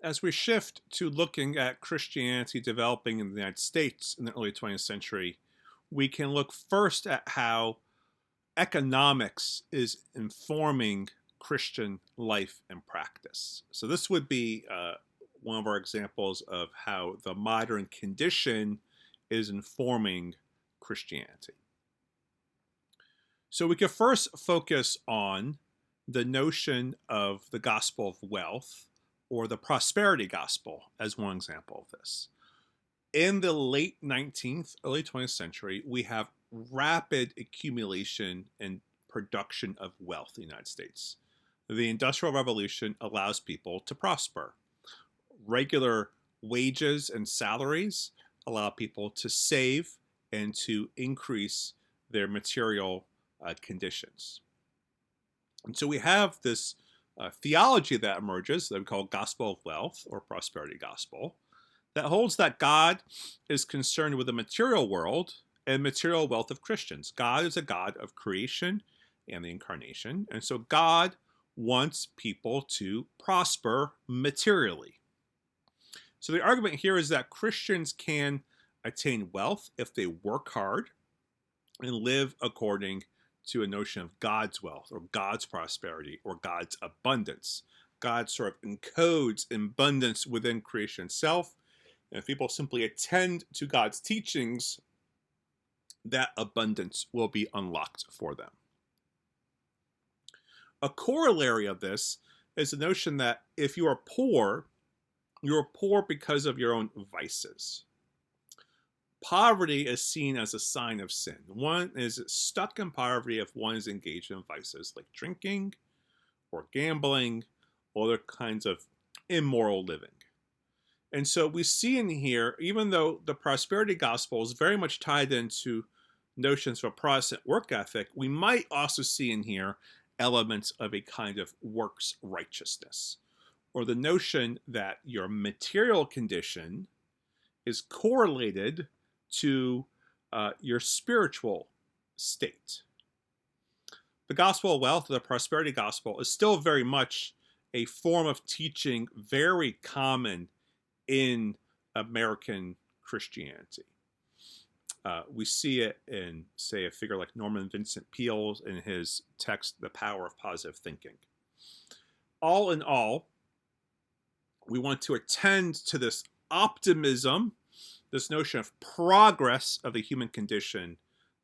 As we shift to looking at Christianity developing in the United States in the early 20th century, we can look first at how economics is informing Christian life and practice. So, this would be one of our examples of how the modern condition is informing Christianity. So, we can first focus on the notion of the gospel of wealth or the prosperity gospel as one example of this. In the late 19th, early 20th century, we have rapid accumulation and production of wealth in the United States. The Industrial Revolution allows people to prosper. Regular wages and salaries allow people to save and to increase their material conditions. And so we have this theology that emerges that we call gospel of wealth or prosperity gospel that holds that God is concerned with the material world and material wealth of Christians. God is a God of creation and the incarnation, and so God wants people to prosper materially. So the argument here is that Christians can attain wealth if they work hard and live according to a notion of God's wealth or God's prosperity or God's abundance. God sort of encodes abundance within creation itself. And if people simply attend to God's teachings, that abundance will be unlocked for them. A corollary of this is the notion that if you are poor, you're poor because of your own vices. Poverty is seen as a sign of sin. One is stuck in poverty if one is engaged in vices like drinking or gambling or other kinds of immoral living. And so we see in here, even though the prosperity gospel is very much tied into notions of a Protestant work ethic, we might also see in here elements of a kind of works righteousness, or the notion that your material condition is correlated to your spiritual state. The gospel of wealth, or the prosperity gospel, is still very much a form of teaching very common in American Christianity. We see it in, say, a figure like Norman Vincent Peale in his text, The Power of Positive Thinking. All in all, we want to attend to this optimism, this notion of progress of the human condition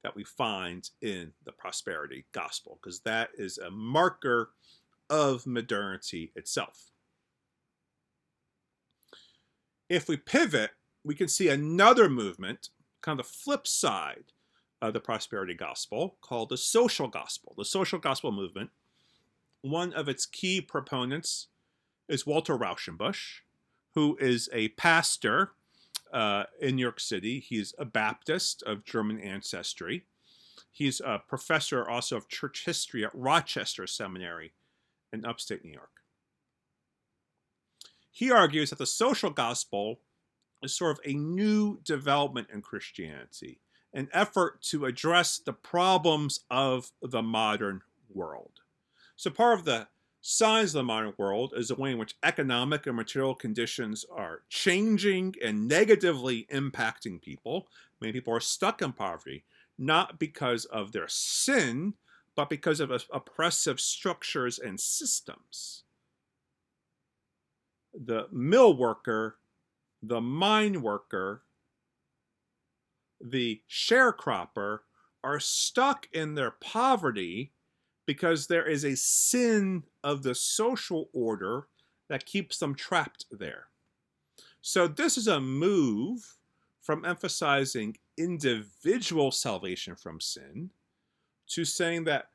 that we find in the prosperity gospel, because that is a marker of modernity itself. If we pivot, we can see another movement, kind of the flip side of the prosperity gospel, called the social gospel. The social gospel movement, one of its key proponents is Walter Rauschenbusch, who is a pastor in New York City. He's a Baptist of German ancestry. He's a professor also of church history at Rochester Seminary in upstate New York. He argues that the social gospel is sort of a new development in Christianity, an effort to address the problems of the modern world. So part of the signs of the modern world is the way in which economic and material conditions are changing and negatively impacting people. Many people are stuck in poverty, not because of their sin, but because of oppressive structures and systems. The mill worker, the mine worker, the sharecropper are stuck in their poverty because there is a sin of the social order that keeps them trapped there. So this is a move from emphasizing individual salvation from sin to saying that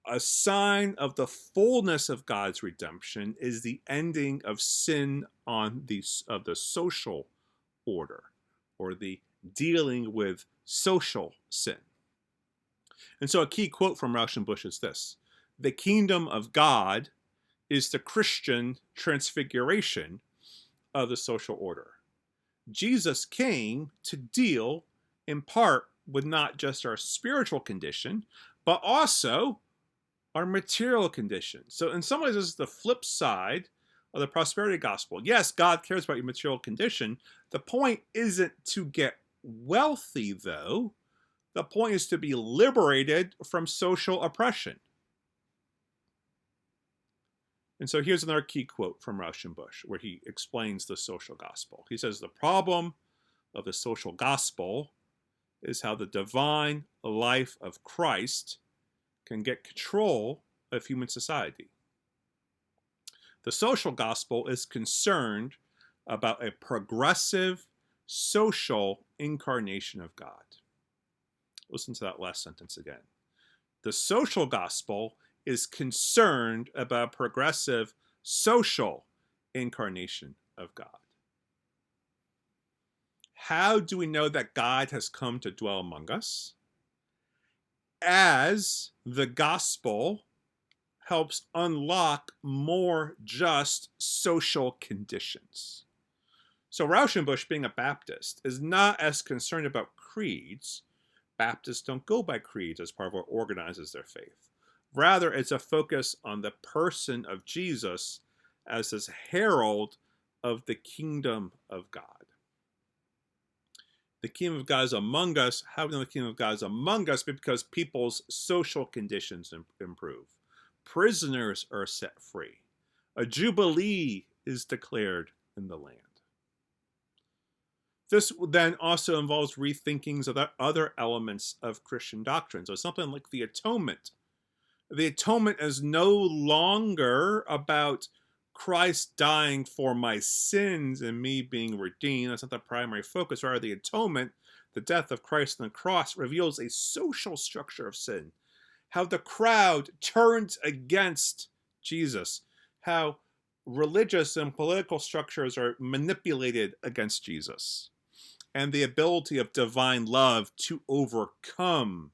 a sign of the fullness of God's redemption is the ending of sin of the social order, or the dealing with social sin. And so a key quote from Rauschenbusch is this: "The kingdom of God is the Christian transfiguration of the social order. Jesus came to deal in part with not just our spiritual condition, but also our material condition." So in some ways, this is the flip side of the prosperity gospel. Yes, God cares about your material condition. The point isn't to get wealthy, though. The point is to be liberated from social oppression. And so here's another key quote from Rauschenbusch, where he explains the social gospel. He says, the problem of the social gospel is how the divine life of Christ can get control of human society. The social gospel is concerned about a progressive social incarnation of God. Listen to that last sentence again. The social gospel is concerned about progressive social incarnation of God. How do we know that God has come to dwell among us? As the gospel helps unlock more just social conditions. So Rauschenbusch, being a Baptist, is not as concerned about creeds. Baptists don't go by creeds as part of what organizes their faith. Rather, it's a focus on the person of Jesus as this herald of the kingdom of God. The kingdom of God is among us. How do we know the kingdom of God is among us? Because people's social conditions improve. Prisoners are set free. A jubilee is declared in the land. This then also involves rethinkings of other elements of Christian doctrine. So something like the atonement. The atonement is no longer about Christ dying for my sins and me being redeemed. That's not the primary focus. Rather, the atonement, the death of Christ on the cross, reveals a social structure of sin. How the crowd turns against Jesus. How religious and political structures are manipulated against Jesus. And the ability of divine love to overcome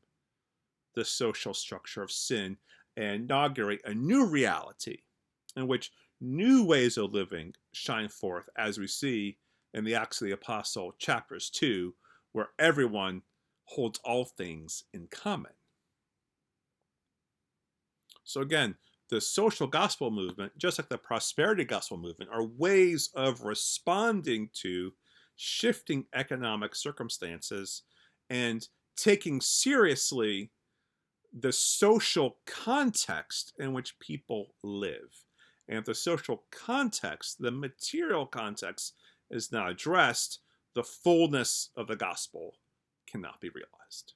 the social structure of sin and inaugurate a new reality in which new ways of living shine forth, as we see in the Acts of the Apostle, chapters 2, where everyone holds all things in common. So again, the social gospel movement, just like the prosperity gospel movement, are ways of responding to shifting economic circumstances and taking seriously the social context in which people live. And if the social context, the material context, is not addressed, the fullness of the gospel cannot be realized.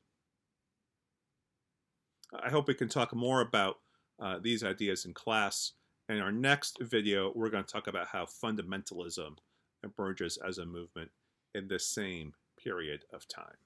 I hope we can talk more about these ideas in class. In our next video, we're going to talk about how fundamentalism emerges as a movement in the same period of time.